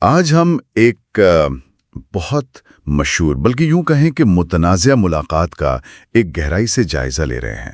آج ہم ایک بہت مشہور بلکہ یوں کہیں کہ متنازع ملاقات کا ایک گہرائی سے جائزہ لے رہے ہیں۔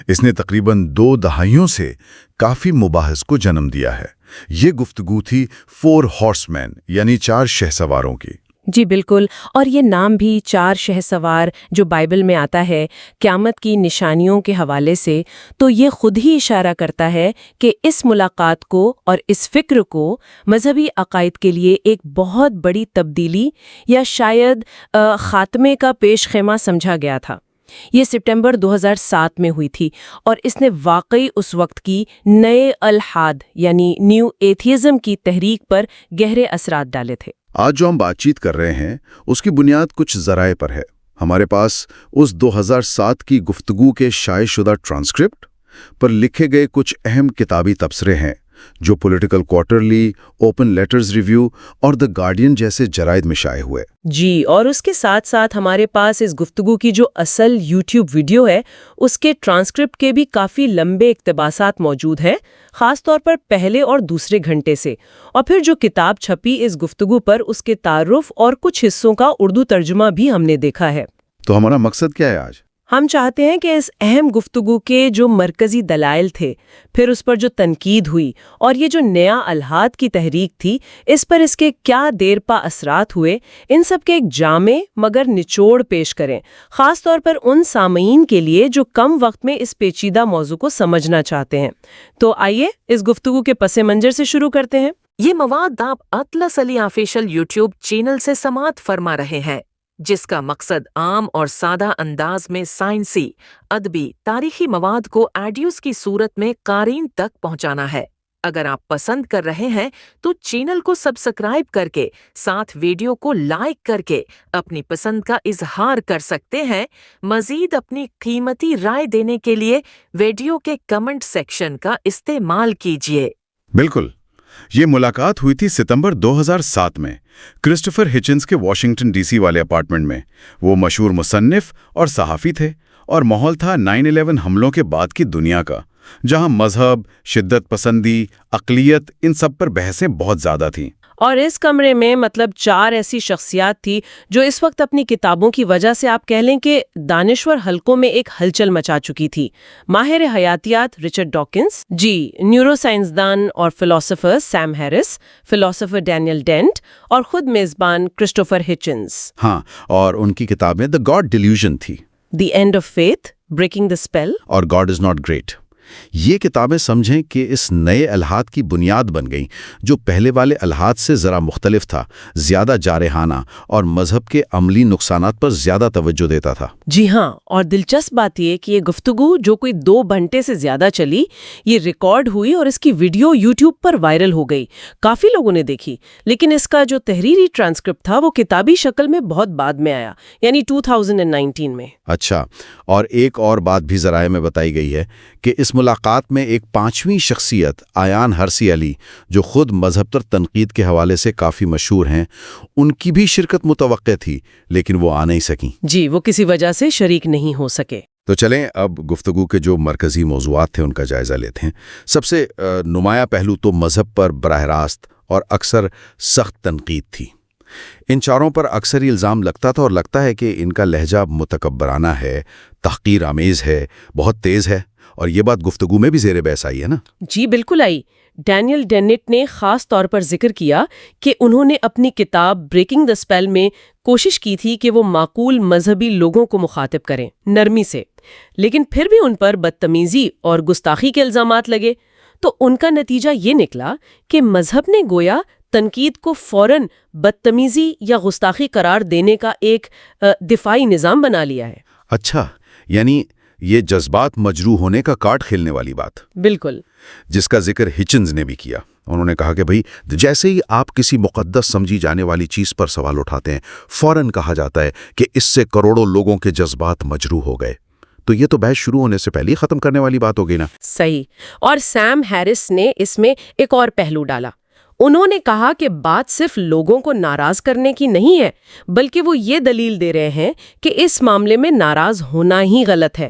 اس نے تقریباً 2 دہائیوں سے کافی مباحث کو جنم دیا ہے۔ یہ گفتگو تھی 4 ہارس مین یعنی 4 شہسواروں کی۔ جی بالکل، اور یہ نام بھی 4 شہسوار جو بائبل میں آتا ہے قیامت کی نشانیوں کے حوالے سے، تو یہ خود ہی اشارہ کرتا ہے کہ اس ملاقات کو اور اس فکر کو مذہبی عقائد کے لیے ایک بہت بڑی تبدیلی یا شاید خاتمے کا پیش خیمہ سمجھا گیا تھا۔ یہ ستمبر 2007 میں ہوئی تھی اور اس نے واقعی اس وقت کی نئے الحاد یعنی نیو ایتھیزم کی تحریک پر گہرے اثرات ڈالے تھے۔ آج جو ہم بات چیت کر رہے ہیں اس کی بنیاد کچھ ذرائع پر ہے۔ ہمارے پاس اس 2007 کی گفتگو کے شائع شدہ ٹرانسکرپٹ پر لکھے گئے کچھ اہم کتابی تبصرے ہیں جو political quarterly, open letters review اور دی گارڈین جیسے جرائد میں شائع ہوئے۔ جی، اور اس کے ساتھ ساتھ ہمارے پاس اس گفتگو کی جو اصل یوٹیوب ویڈیو ہے اس کے ٹرانسکرپٹ کے بھی کافی لمبے اقتباسات موجود ہیں، خاص طور پر پہلے اور دوسرے گھنٹے سے، اور پھر جو کتاب چھپی اس گفتگو پر اس کے تعارف اور کچھ حصوں کا اردو ترجمہ بھی ہم نے دیکھا ہے۔ تو ہمارا مقصد کیا ہے آج؟ ہم چاہتے ہیں کہ اس اہم گفتگو کے جو مرکزی دلائل تھے، پھر اس پر جو تنقید ہوئی اور یہ جو نیا الحاد کی تحریک تھی، اس پر اس کے کیا دیر پا اثرات ہوئے، ان سب کے ایک جامع مگر نچوڑ پیش کریں، خاص طور پر ان سامعین کے لیے جو کم وقت میں اس پیچیدہ موضوع کو سمجھنا چاہتے ہیں۔ تو آئیے اس گفتگو کے پس منظر سے شروع کرتے ہیں۔ یہ مواد آپ اطلس علی آفیشل یوٹیوب چینل سے سماعت فرما رہے ہیں، جس کا مقصد عام اور سادہ انداز میں سائنسی، ادبی، تاریخی مواد کو آڈیوز کی صورت میں قارئین تک پہنچانا ہے۔ اگر آپ پسند کر رہے ہیں تو چینل کو سبسکرائب کر کے ساتھ ویڈیو کو لائک کر کے اپنی پسند کا اظہار کر سکتے ہیں۔ مزید اپنی قیمتی رائے دینے کے لیے ویڈیو کے کمنٹ سیکشن کا استعمال کیجیے۔ بالکل، یہ ملاقات ہوئی تھی ستمبر 2007 میں کرسٹوفر ہچنز کے واشنگٹن ڈی سی والے اپارٹمنٹ میں۔ وہ مشہور مصنف اور صحافی تھے اور ماحول تھا 9/11 حملوں کے بعد کی دنیا کا، جہاں مذہب، شدت پسندی، اقلیت، ان سب پر بحثیں بہت زیادہ تھیں۔ اور اس کمرے میں 4 ایسی شخصیات تھی جو اس وقت اپنی کتابوں کی وجہ سے آپ کہہ لیں کہ دانشور حلقوں میں ایک ہلچل مچا چکی تھی۔ ماہر حیاتیات رچرڈ ڈاکنز، نیورو سائنسدان اور فلسفر سیم ہیرس، فلسفر ڈینیل ڈینٹ اور خود میزبان کرسٹوفر ہچنز۔ ہاں، اور ان کی کتابیں دی گاڈ ڈیلیوژن تھی، the end of faith, breaking the spell اور گاڈ از ناٹ گریٹ۔ یہ کتابیں سمجھیں کہ اس نئے الحاد کی بنیاد بن گئیں جو پہلے والے الحاد سے ذرا مختلف تھا، زیادہ جارحانہ اور مذہب کے عملی نقصانات پر زیادہ توجہ دیتا تھا۔ جی ہاں، اور دلچسپ بات یہ کہ یہ گفتگو جو کوئی 2 گھنٹے سے زیادہ چلی، یہ ریکارڈ ہوئی اور اس کی ویڈیو یوٹیوب پر وائرل ہو گئی، کافی لوگوں نے دیکھی، لیکن اس کا جو تحریری ٹرانسکرپٹ تھا وہ کتابی شکل میں بہت بعد میں آیا، یعنی 2019 میں۔ اچھا، اور ایک اور بات بھی ذرائع میں بتائی گئی ہے کہ اس ملاقات میں ایک 5ویں شخصیت آیان ہرسی علی، جو خود مذہب پر تنقید کے حوالے سے کافی مشہور ہیں، ان کی بھی شرکت متوقع تھی لیکن وہ آ نہیں سکیں۔ جی، وہ کسی وجہ سے شریک نہیں ہو سکے۔ تو چلیں اب گفتگو کے جو مرکزی موضوعات تھے ان کا جائزہ لیتے ہیں۔ سب سے نمایاں پہلو تو مذہب پر براہ راست اور اکثر سخت تنقید تھی۔ ان چاروں پر اکثر یہ الزام لگتا تھا اور لگتا ہے کہ ان کا لہجہ متکبرانہ ہے، تحقیر آمیز ہے، بہت تیز ہے، اور یہ بات گفتگو میں بھی زیر بحث آئی ہے نا؟ جی بالکل آئی۔ ڈینیل ڈینٹ نے خاص طور پر ذکر کیا کہ انہوں نے اپنی کتاب بریکنگ دا اسپیل میں کوشش کی تھی کہ وہ معقول مذہبی لوگوں کو مخاطب کریں، نرمی سے، لیکن پھر بھی ان پر بدتمیزی اور گستاخی کے الزامات لگے۔ تو ان کا نتیجہ یہ نکلا کہ مذہب نے گویا تنقید کو فوراً بدتمیزی یا گستاخی قرار دینے کا ایک دفاعی نظام بنا لیا ہے۔ اچھا، یعنی یہ جذبات مجروح ہونے کا کارڈ کھیلنے والی بات، بالکل، جس کا ذکر ہچنز نے بھی کیا۔ انہوں نے کہا کہ بھئی جیسے ہی آپ کسی مقدس سمجھی جانے والی چیز پر سوال اٹھاتے ہیں، فوراً کہا جاتا ہے کہ اس سے کروڑوں لوگوں کے جذبات مجروح ہو گئے۔ تو یہ تو بحث شروع ہونے سے پہلے ہی ختم کرنے والی بات ہو گئی نا؟ صحیح۔ اور سیم ہیرس نے اس میں ایک اور پہلو ڈالا۔ انہوں نے کہا کہ بات صرف لوگوں کو ناراض کرنے کی نہیں ہے، بلکہ وہ یہ دلیل دے رہے ہیں کہ اس معاملے میں ناراض ہونا ہی غلط ہے۔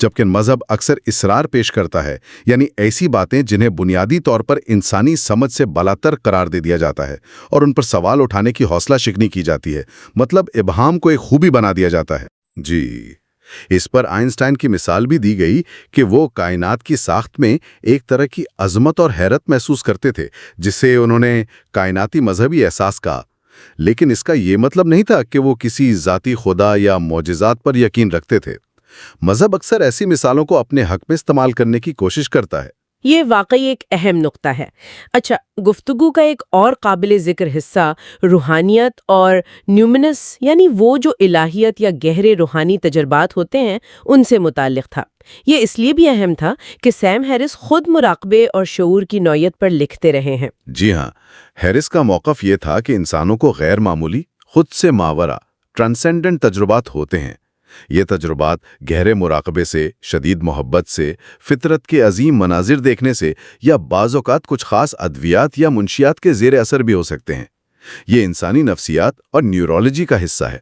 جبکہ مذہب اکثر اصرار پیش کرتا ہے، یعنی ایسی باتیں جنہیں بنیادی طور پر انسانی سمجھ سے بالاتر قرار دے دیا جاتا ہے اور ان پر سوال اٹھانے کی حوصلہ شکنی کی جاتی ہے، مطلب ابہام کو ایک خوبی بنا دیا جاتا ہے۔ جی، اس پر آئنسٹائن کی مثال بھی دی گئی کہ وہ کائنات کی ساخت میں ایک طرح کی عظمت اور حیرت محسوس کرتے تھے، جس سے انہوں نے کائناتی مذہبی احساس کہا۔ لیکن اس کا یہ مطلب نہیں تھا کہ وہ کسی ذاتی خدا یا معجزات پر یقین رکھتے تھے۔ مذہب اکثر ایسی مثالوں کو اپنے حق میں استعمال کرنے کی کوشش کرتا ہے۔ یہ واقعی ایک اہم نقطہ ہے۔ اچھا، گفتگو کا ایک اور قابل ذکر حصہ روحانیت اور نیومنس، یعنی وہ جو الہیت یا گہرے روحانی تجربات ہوتے ہیں، ان سے متعلق تھا۔ یہ اس لیے بھی اہم تھا کہ سیم ہیرس خود مراقبے اور شعور کی نوعیت پر لکھتے رہے ہیں۔ جی ہاں، ہیرس کا موقف یہ تھا کہ انسانوں کو غیر معمولی، خود سے ماورا، ٹرانسینڈنٹ تجربات ہوتے ہیں۔ یہ تجربات گہرے مراقبے سے، شدید محبت سے، فطرت کے عظیم مناظر دیکھنے سے، یا بعض اوقات کچھ خاص ادویات یا منشیات کے زیر اثر بھی ہو سکتے ہیں۔ یہ انسانی نفسیات اور نیورولوجی کا حصہ ہے۔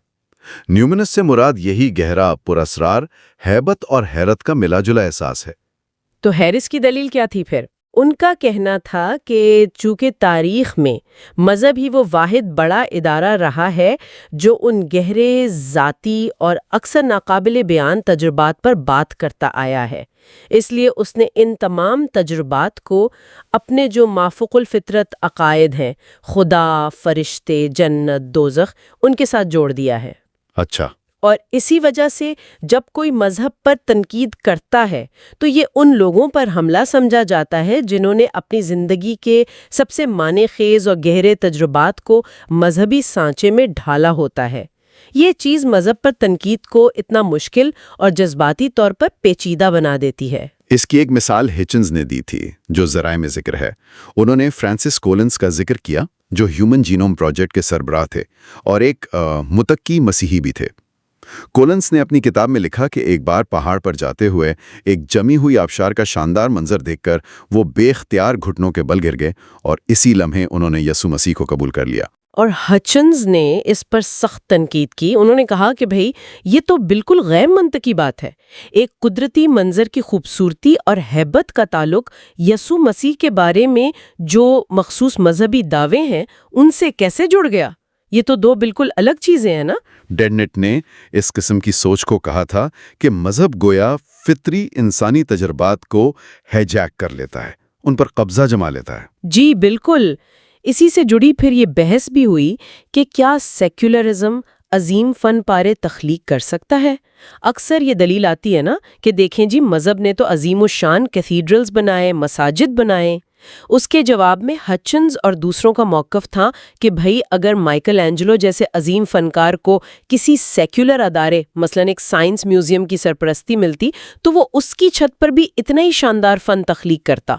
نیومنس سے مراد یہی گہرا، پراسرار، ہیبت اور حیرت کا ملا جلا احساس ہے۔ تو ہیرس کی دلیل کیا تھی پھر؟ ان کا کہنا تھا کہ چونکہ تاریخ میں مذہب ہی وہ واحد بڑا ادارہ رہا ہے جو ان گہرے، ذاتی اور اکثر ناقابل بیان تجربات پر بات کرتا آیا ہے، اس لیے اس نے ان تمام تجربات کو اپنے جو مافوق الفطرت عقائد ہیں، خدا، فرشتے، جنت، دوزخ، ان کے ساتھ جوڑ دیا ہے۔ اچھا۔ اور اسی وجہ سے جب کوئی مذہب پر تنقید کرتا ہے تو یہ ان لوگوں پر حملہ سمجھا جاتا ہے جنہوں نے اپنی زندگی کے سب سے معنی خیز اور گہرے تجربات کو مذہبی سانچے میں ڈھالا ہوتا ہے۔ یہ چیز مذہب پر تنقید کو اتنا مشکل اور جذباتی طور پر پیچیدہ بنا دیتی ہے۔ اس کی ایک مثال ہچنز نے دی تھی، جو ذرائع میں ذکر ہے۔ انہوں نے فرانسس کولنز کا ذکر کیا، جو ہیومن جینوم پروجیکٹ کے سربراہ تھے اور ایک متقی مسیحی بھی تھے۔ کولنز نے اپنی کتاب میں لکھا کہ ایک بار پہاڑ پر جاتے ہوئے ایک جمی ہوئی آبشار کا شاندار منظر دیکھ کر وہ بے اختیار گھٹنوں کے بل گر گئے، اور اسی لمحے انہوں نے یسوع مسیح کو قبول کر لیا۔ اور ہچنز نے اس پر سخت تنقید کی۔ انہوں نے کہا کہ بھئی یہ تو بالکل غیر منطقی بات ہے۔ ایک قدرتی منظر کی خوبصورتی اور ہیبت کا تعلق یسوع مسیح کے بارے میں جو مخصوص مذہبی دعوے ہیں ان سے کیسے جڑ گیا؟ یہ تو دو بالکل الگ چیزیں ہیں نا۔ ڈیڈنٹ نے اس قسم کی سوچ کو کہا تھا کہ مذہب گویا فطری انسانی تجربات کو ہیجیک کر لیتا ہے، ان پر قبضہ جما لیتا ہے۔ جی بالکل۔ اسی سے جڑی پھر یہ بحث بھی ہوئی کہ کیا سیکولرزم عظیم فن پارے تخلیق کر سکتا ہے؟ اکثر یہ دلیل آتی ہے نا کہ دیکھیں جی، مذہب نے تو عظیم الشان کیتھیڈرلز بنائے، مساجد بنائے۔ اس کے جواب میں ہچنز اور دوسروں کا موقف تھا کہ بھئی اگر مائیکل اینجلو جیسے عظیم فنکار کو کسی سیکولر ادارے مثلاً ایک سائنس میوزیم کی سرپرستی ملتی تو وہ اس کی چھت پر بھی اتنا ہی شاندار فن تخلیق کرتا۔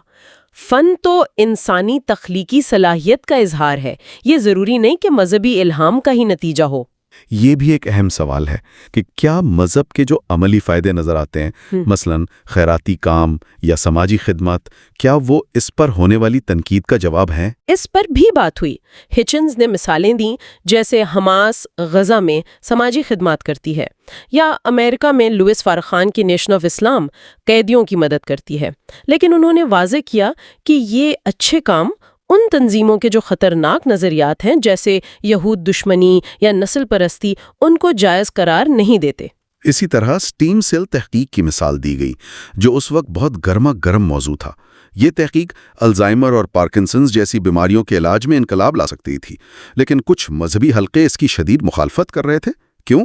فن تو انسانی تخلیقی صلاحیت کا اظہار ہے، یہ ضروری نہیں کہ مذہبی الہام کا ہی نتیجہ ہو۔ یہ بھی ایک اہم سوال ہے کہ کیا مذہب کے جو عملی فائدے نظر آتے ہیں، مثلاً خیراتی کام یا سماجی خدمات، کیا وہ اس پر ہونے والی تنقید کا جواب ہیں؟ اس پر بھی بات ہوئی۔ ہچنز نے مثالیں دیں، جیسے حماس غزہ میں سماجی خدمات کرتی ہے، یا امریکہ میں لوئس فارخان کی نیشن آف اسلام قیدیوں کی مدد کرتی ہے، لیکن انہوں نے واضح کیا کہ یہ اچھے کام ان تنظیموں کے جو خطرناک نظریات ہیں جیسے یہود دشمنی یا نسل پرستی ان کو جائز قرار نہیں دیتے۔ اسی طرح سٹیم سیل تحقیق کی مثال دی گئی، جو اس وقت بہت گرما گرم موضوع تھا۔ یہ تحقیق الزائمر اور پارکنسنز جیسی بیماریوں کے علاج میں انقلاب لا سکتی تھی، لیکن کچھ مذہبی حلقے اس کی شدید مخالفت کر رہے تھے۔ کیوں؟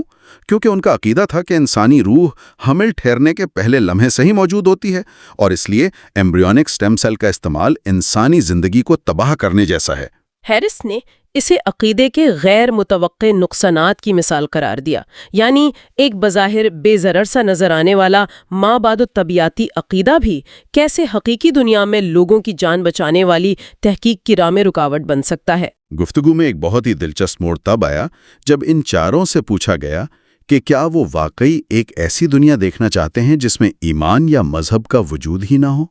کیونکہ ان کا عقیدہ تھا کہ انسانی روح حمل ٹھہرنے کے پہلے لمحے سے ہی موجود ہوتی ہے، اور اس لیے ایمبریونک سٹیم سیل کا استعمال انسانی زندگی کو تباہ کرنے جیسا ہے۔ ہیرس نے اسے عقیدے کے غیر متوقع نقصانات کی مثال قرار دیا، یعنی ایک بظاہر بے ضرر سا نظر آنے والا مابعد الطبیعاتی عقیدہ بھی کیسے حقیقی دنیا میں لوگوں کی جان بچانے والی تحقیق کی راہ میں رکاوٹ بن سکتا ہے۔ گفتگو میں ایک بہت ہی دلچسپ موڑ تب آیا جب ان چاروں سے پوچھا گیا کہ کیا وہ واقعی ایک ایسی دنیا دیکھنا چاہتے ہیں جس میں ایمان یا مذہب کا وجود ہی نہ ہو۔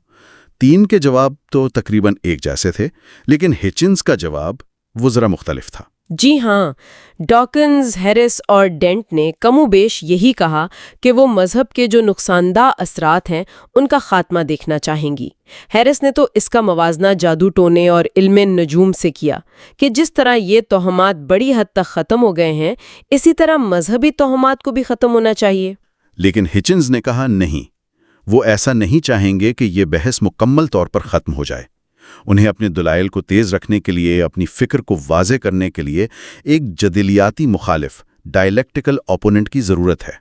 تین کے جواب تو تقریباً ایک جیسے تھے، لیکن ہچنز کا جواب وہ ذرا مختلف تھا۔ جی ہاں، ڈاکنز، ہیرس اور ڈینٹ نے کم و بیش یہی کہا کہ وہ مذہب کے جو نقصان دہ اثرات ہیں ان کا خاتمہ دیکھنا چاہیں گی۔ ہیرس نے تو اس کا موازنہ جادو ٹونے اور علم نجوم سے کیا کہ جس طرح یہ توہمات بڑی حد تک ختم ہو گئے ہیں، اسی طرح مذہبی توہمات کو بھی ختم ہونا چاہیے۔ لیکن ہچنز نے کہا نہیں، وہ ایسا نہیں چاہیں گے کہ یہ بحث مکمل طور پر ختم ہو جائے۔ انہیں اپنے دلائل کو تیز رکھنے کے لیے، اپنی فکر کو واضح کرنے کے لیے ایک جدلیاتی مخالف، ڈائلیکٹیکل اوپوننٹ کی ضرورت ہے۔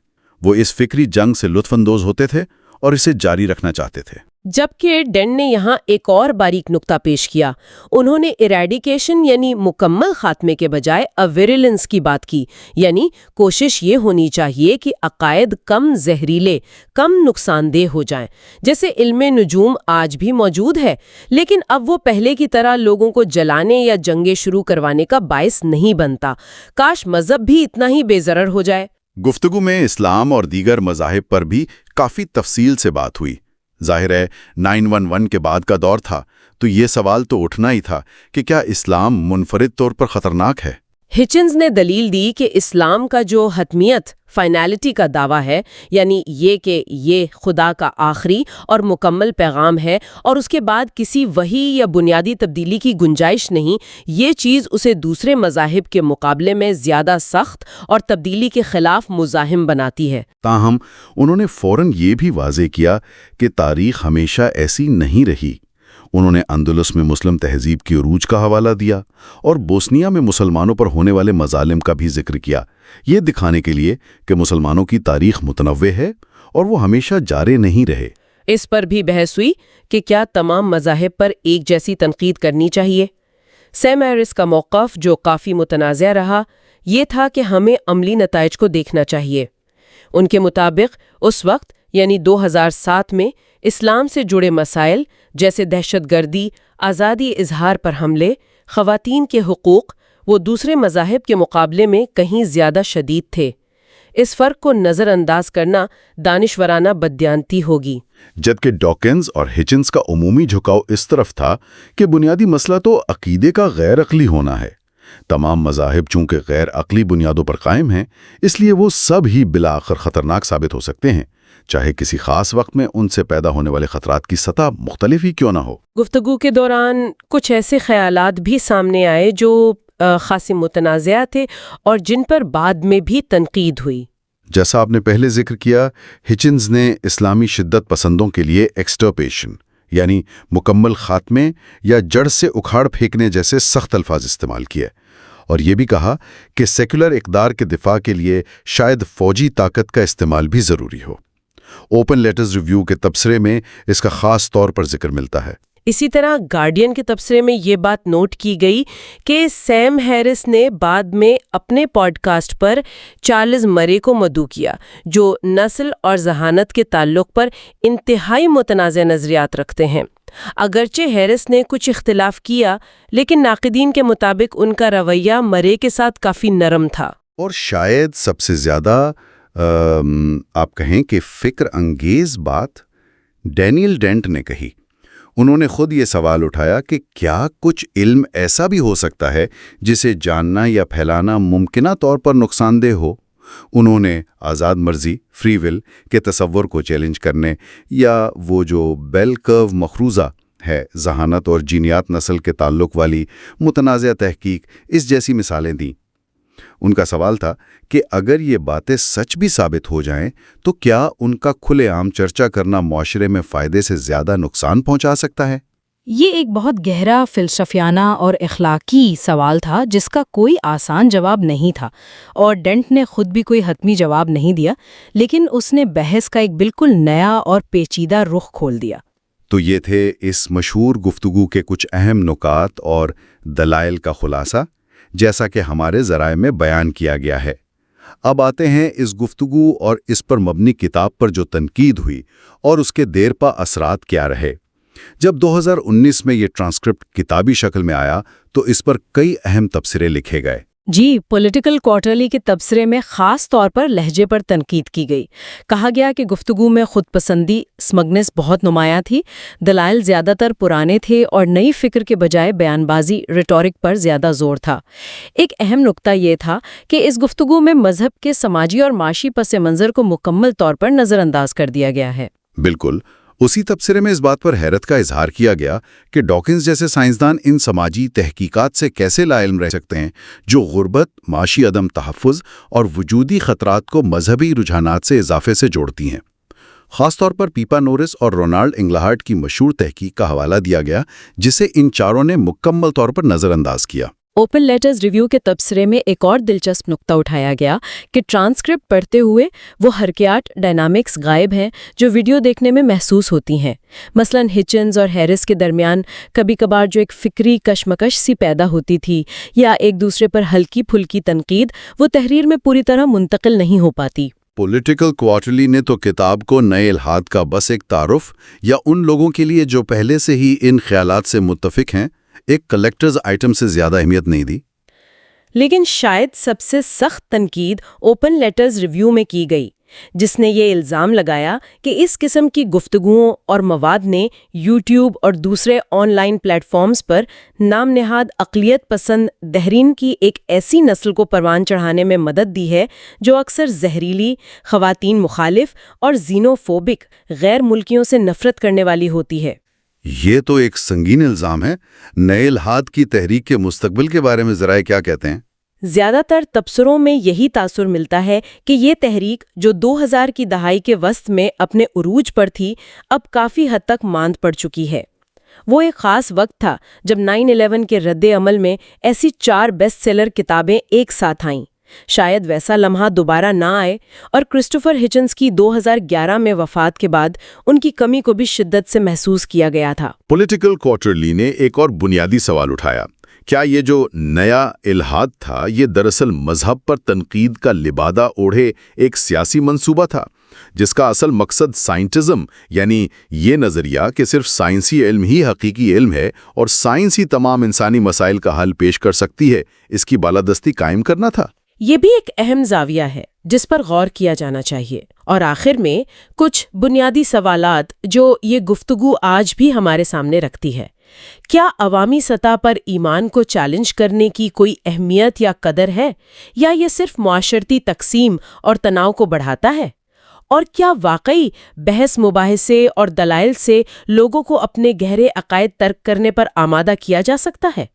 وہ اس فکری جنگ سے لطف اندوز ہوتے تھے اور اسے جاری رکھنا چاہتے تھے۔ جبکہ ڈینٹ نے یہاں ایک اور باریک نقطہ پیش کیا۔ انہوں نے ایریڈیکیشن یعنی مکمل خاتمے کے بجائے اویریلنس کی بات کی، یعنی کوشش یہ ہونی چاہیے کہ عقائد کم زہریلے، کم نقصان دہ ہو جائیں۔ جیسے علم نجوم آج بھی موجود ہے، لیکن اب وہ پہلے کی طرح لوگوں کو جلانے یا جنگیں شروع کروانے کا باعث نہیں بنتا۔ کاش مذہب بھی اتنا ہی بے ضرر ہو جائے۔ گفتگو میں اسلام اور دیگر مذاہب پر بھی کافی تفصیل سے بات ہوئی۔ ظاہر ہے 9/11 کے بعد کا دور تھا، تو یہ سوال تو اٹھنا ہی تھا کہ کیا اسلام منفرد طور پر خطرناک ہے؟ ہچنز نے دلیل دی کہ اسلام کا جو حتمیت، فائنالٹی کا دعویٰ ہے، یعنی یہ کہ یہ خدا کا آخری اور مکمل پیغام ہے اور اس کے بعد کسی وحی یا بنیادی تبدیلی کی گنجائش نہیں، یہ چیز اسے دوسرے مذاہب کے مقابلے میں زیادہ سخت اور تبدیلی کے خلاف مزاحم بناتی ہے۔ تاہم انہوں نے فوراً یہ بھی واضح کیا کہ تاریخ ہمیشہ ایسی نہیں رہی۔ انہوں نے اندلس میں مسلم تہذیب کی عروج کا حوالہ دیا اور بوسنیا میں مسلمانوں پر ہونے والے مظالم کا بھی ذکر کیا، یہ دکھانے کے لیے کہ مسلمانوں کی تاریخ متنوع ہے اور وہ ہمیشہ جارے نہیں رہے۔ اس پر بھی بحث ہوئی کہ کیا تمام مذاہب پر ایک جیسی تنقید کرنی چاہیے۔ سیم ہیرس کا موقف، جو کافی متنازع رہا، یہ تھا کہ ہمیں عملی نتائج کو دیکھنا چاہیے۔ ان کے مطابق اس وقت یعنی 2007 میں اسلام سے جڑے مسائل جیسے دہشت گردی، آزادی اظہار پر حملے، خواتین کے حقوق، وہ دوسرے مذاہب کے مقابلے میں کہیں زیادہ شدید تھے۔ اس فرق کو نظر انداز کرنا دانشورانہ بددیانتی ہوگی۔ جبکہ ڈاکنز اور ہچنز کا عمومی جھکاؤ اس طرف تھا کہ بنیادی مسئلہ تو عقیدے کا غیر عقلی ہونا ہے۔ تمام مذاہب چونکہ غیر عقلی بنیادوں پر قائم ہیں، اس لیے وہ سب ہی بالآخر خطرناک ثابت ہو سکتے ہیں، چاہے کسی خاص وقت میں ان سے پیدا ہونے والے خطرات کی سطح مختلف ہی کیوں نہ ہو۔ گفتگو کے دوران کچھ ایسے خیالات بھی سامنے آئے جو خاصی متنازع تھے اور جن پر بعد میں بھی تنقید ہوئی۔ جیسا آپ نے پہلے ذکر کیا، ہچنز نے اسلامی شدت پسندوں کے لیے ایکسٹرپیشن یعنی مکمل خاتمے یا جڑ سے اکھاڑ پھینکنے جیسے سخت الفاظ استعمال کیے، اور یہ بھی کہا کہ سیکولر اقدار کے دفاع کے لیے شاید فوجی طاقت کا استعمال بھی ضروری ہو۔ اوپن لیٹرز ریویو کے تبصرے میں اس کا خاص طور پر ذکر ملتا ہے۔ اسی طرح گارڈین کے تبصرے میں یہ بات نوٹ کی گئی کہ سیم ہیرس نے بعد میں اپنے پوڈ کاسٹ پر چارلز مرے کو مدعو کیا، جو نسل اور ذہانت کے تعلق پر انتہائی متنازع نظریات رکھتے ہیں۔ اگرچہ ہیرس نے کچھ اختلاف کیا، لیکن ناقدین کے مطابق ان کا رویہ مرے کے ساتھ کافی نرم تھا۔ اور شاید سب سے زیادہ آپ کہیں کہ فکر انگیز بات ڈینیل ڈینٹ نے کہی۔ انہوں نے خود یہ سوال اٹھایا کہ کیا کچھ علم ایسا بھی ہو سکتا ہے جسے جاننا یا پھیلانا ممکنہ طور پر نقصان دہ ہو؟ انہوں نے آزاد مرضی، فری ول کے تصور کو چیلنج کرنے یا وہ جو بیل کرو مفروضہ ہے، ذہانت اور جینیات نسل کے تعلق والی متنازع تحقیق، اس جیسی مثالیں دیں۔ ان کا سوال تھا کہ اگر یہ باتیں سچ بھی ثابت ہو جائیں تو کیا ان کا کھلے عام چرچا کرنا معاشرے میں فائدے سے زیادہ نقصان پہنچا سکتا ہے؟ یہ ایک بہت گہرا فلسفیانہ اور اخلاقی سوال تھا جس کا کوئی آسان جواب نہیں تھا، اور ڈینٹ نے خود بھی کوئی حتمی جواب نہیں دیا، لیکن اس نے بحث کا ایک بالکل نیا اور پیچیدہ رخ کھول دیا۔ تو یہ تھے اس مشہور گفتگو کے کچھ اہم نکات اور دلائل کا خلاصہ، جیسا کہ ہمارے ذرائع میں بیان کیا گیا ہے۔ اب آتے ہیں اس گفتگو اور اس پر مبنی کتاب پر جو تنقید ہوئی اور اس کے دیرپا اثرات کیا رہے۔ جب 2019 میں یہ ٹرانسکرپٹ کتابی شکل میں آیا تو اس پر کئی اہم تبصرے لکھے گئے۔ جی، پولیٹیکل کوارٹرلی کے تبصرے میں خاص طور پر لہجے پر تنقید کی گئی۔ کہا گیا کہ گفتگو میں خود پسندی، اسمگنس بہت نمایاں تھی، دلائل زیادہ تر پرانے تھے اور نئی فکر کے بجائے بیان بازی ریٹورک پر زیادہ زور تھا۔ ایک اہم نکتہ یہ تھا کہ اس گفتگو میں مذہب کے سماجی اور معاشی پس منظر کو مکمل طور پر نظر انداز کر دیا گیا ہے۔ بالکل، اسی تبصرے میں اس بات پر حیرت کا اظہار کیا گیا کہ ڈاکنز جیسے سائنسدان ان سماجی تحقیقات سے کیسے لا علم رہ سکتے ہیں جو غربت، معاشی عدم تحفظ اور وجودی خطرات کو مذہبی رجحانات سے اضافے سے جوڑتی ہیں۔ خاص طور پر پیپا نورس اور رونالڈ انگلاہارٹ کی مشہور تحقیق کا حوالہ دیا گیا، جسے ان چاروں نے مکمل طور پر نظر انداز کیا۔ اوپن لیٹرز ریویو کے تبصرے میں ایک اور دلچسپ نکتہ اٹھایا گیا کہ ٹرانسکرپٹ پڑھتے ہوئے وہ حرکیات، ڈائنامکس غائب ہیں جو ویڈیو دیکھنے میں محسوس ہوتی ہیں۔ مثلا ہچنز اور ہیرس کے درمیان کبھی کبھار جو ایک فکری کشمکش سی پیدا ہوتی تھی یا ایک دوسرے پر ہلکی پھلکی تنقید، وہ تحریر میں پوری طرح منتقل نہیں ہو پاتی۔ پولیٹیکل کوارٹرلی نے تو کتاب کو نئے الحاد کا بس ایک تعارف یا ان لوگوں کے لیے جو پہلے سے ہی ان خیالات سے متفق ہیں ایک کلیکٹرز آئٹم سے زیادہ اہمیت نہیں دی۔ لیکن شاید سب سے سخت تنقید اوپن لیٹرز ریویو میں کی گئی، جس نے یہ الزام لگایا کہ اس قسم کی گفتگوؤں اور مواد نے یوٹیوب اور دوسرے آن لائن پلیٹ فارمز پر نام نہاد اقلیت پسند دہرین کی ایک ایسی نسل کو پروان چڑھانے میں مدد دی ہے جو اکثر زہریلی، خواتین مخالف اور زینوفوبک، غیر ملکیوں سے نفرت کرنے والی ہوتی ہے۔ یہ تو ایک سنگین الزام ہے۔ نئے الحاد کی تحریک کے مستقبل کے بارے میں ذرائع کیا کہتے ہیں؟ زیادہ تر تبصروں میں یہی تاثر ملتا ہے کہ یہ تحریک جو 2000 کی دہائی کے وسط میں اپنے عروج پر تھی، اب کافی حد تک ماند پڑ چکی ہے۔ وہ ایک خاص وقت تھا جب 9/11 کے رد عمل میں ایسی 4 بیسٹ سیلر کتابیں ایک ساتھ آئیں۔ شاید ویسا لمحہ دوبارہ نہ آئے، اور کرسٹوفر ہچنز کی 2011 میں وفات کے بعد ان کی کمی کو بھی شدت سے محسوس کیا گیا تھا۔ پولیٹیکل کوارٹرلی نے ایک اور بنیادی سوال اٹھایا، کیا یہ جو نیا الحاد تھا یہ دراصل مذہب پر تنقید کا لبادہ اوڑھے ایک سیاسی منصوبہ تھا جس کا اصل مقصد سائنٹزم، یعنی یہ نظریہ کہ صرف سائنسی علم ہی حقیقی علم ہے اور سائنس ہی تمام انسانی مسائل کا حل پیش کر سکتی ہے، اس کی بالادستی قائم کرنا تھا؟ یہ بھی ایک اہم زاویہ ہے جس پر غور کیا جانا چاہیے۔ اور آخر میں کچھ بنیادی سوالات جو یہ گفتگو آج بھی ہمارے سامنے رکھتی ہے۔ کیا عوامی سطح پر ایمان کو چیلنج کرنے کی کوئی اہمیت یا قدر ہے، یا یہ صرف معاشرتی تقسیم اور تناؤ کو بڑھاتا ہے؟ اور کیا واقعی بحث مباحثے اور دلائل سے لوگوں کو اپنے گہرے عقائد ترک کرنے پر آمادہ کیا جا سکتا ہے؟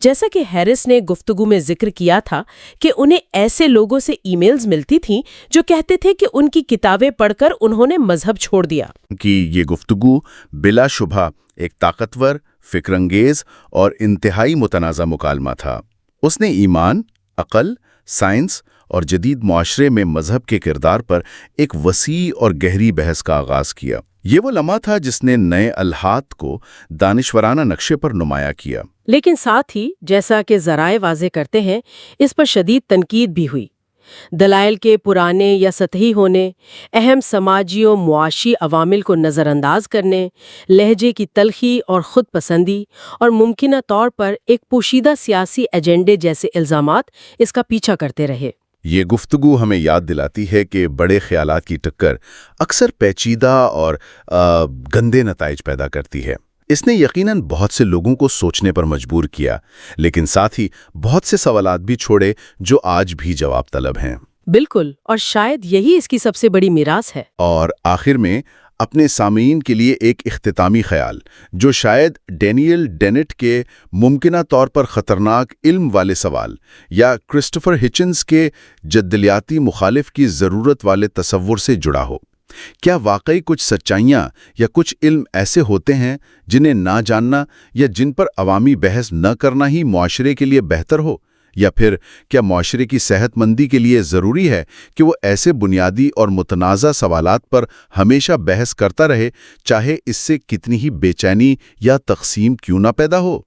جیسا کہ ہیرس نے گفتگو میں ذکر کیا تھا کہ انہیں ایسے لوگوں سے ای میلز ملتی تھیں جو کہتے تھے کہ ان کی کتابیں پڑھ کر انہوں نے مذہب چھوڑ دیا۔ کہ یہ گفتگو بلا شبہ ایک طاقتور، فکر انگیز اور انتہائی متنازع مکالمہ تھا۔ اس نے ایمان، عقل، سائنس اور جدید معاشرے میں مذہب کے کردار پر ایک وسیع اور گہری بحث کا آغاز کیا۔ یہ وہ لمحہ تھا جس نے نئے الحاد کو دانشورانہ نقشے پر نمایاں کیا۔ لیکن ساتھ ہی، جیسا کہ ذرائع واضح کرتے ہیں، اس پر شدید تنقید بھی ہوئی۔ دلائل کے پرانے یا سطحی ہونے، اہم سماجی و معاشی عوامل کو نظر انداز کرنے، لہجے کی تلخی اور خود پسندی، اور ممکنہ طور پر ایک پوشیدہ سیاسی ایجنڈے جیسے الزامات اس کا پیچھا کرتے رہے۔ یہ گفتگو ہمیں یاد دلاتی ہے کہ بڑے خیالات کی ٹکر اکثر پیچیدہ اور گندے نتائج پیدا کرتی ہے۔ اس نے یقیناً بہت سے لوگوں کو سوچنے پر مجبور کیا، لیکن ساتھ ہی بہت سے سوالات بھی چھوڑے جو آج بھی جواب طلب ہیں۔ بالکل، اور شاید یہی اس کی سب سے بڑی میراث ہے۔ اور آخر میں اپنے سامعین کے لیے ایک اختتامی خیال جو شاید ڈینیل ڈینٹ کے ممکنہ طور پر خطرناک علم والے سوال یا کرسٹوفر ہچنز کے جدلیاتی مخالف کی ضرورت والے تصور سے جڑا ہو۔ کیا واقعی کچھ سچائیاں یا کچھ علم ایسے ہوتے ہیں جنہیں نہ جاننا یا جن پر عوامی بحث نہ کرنا ہی معاشرے کے لیے بہتر ہو؟ یا پھر کیا معاشرے کی صحت مندی کے لیے ضروری ہے کہ وہ ایسے بنیادی اور متنازع سوالات پر ہمیشہ بحث کرتا رہے، چاہے اس سے کتنی ہی بے چینی یا تقسیم کیوں نہ پیدا ہو؟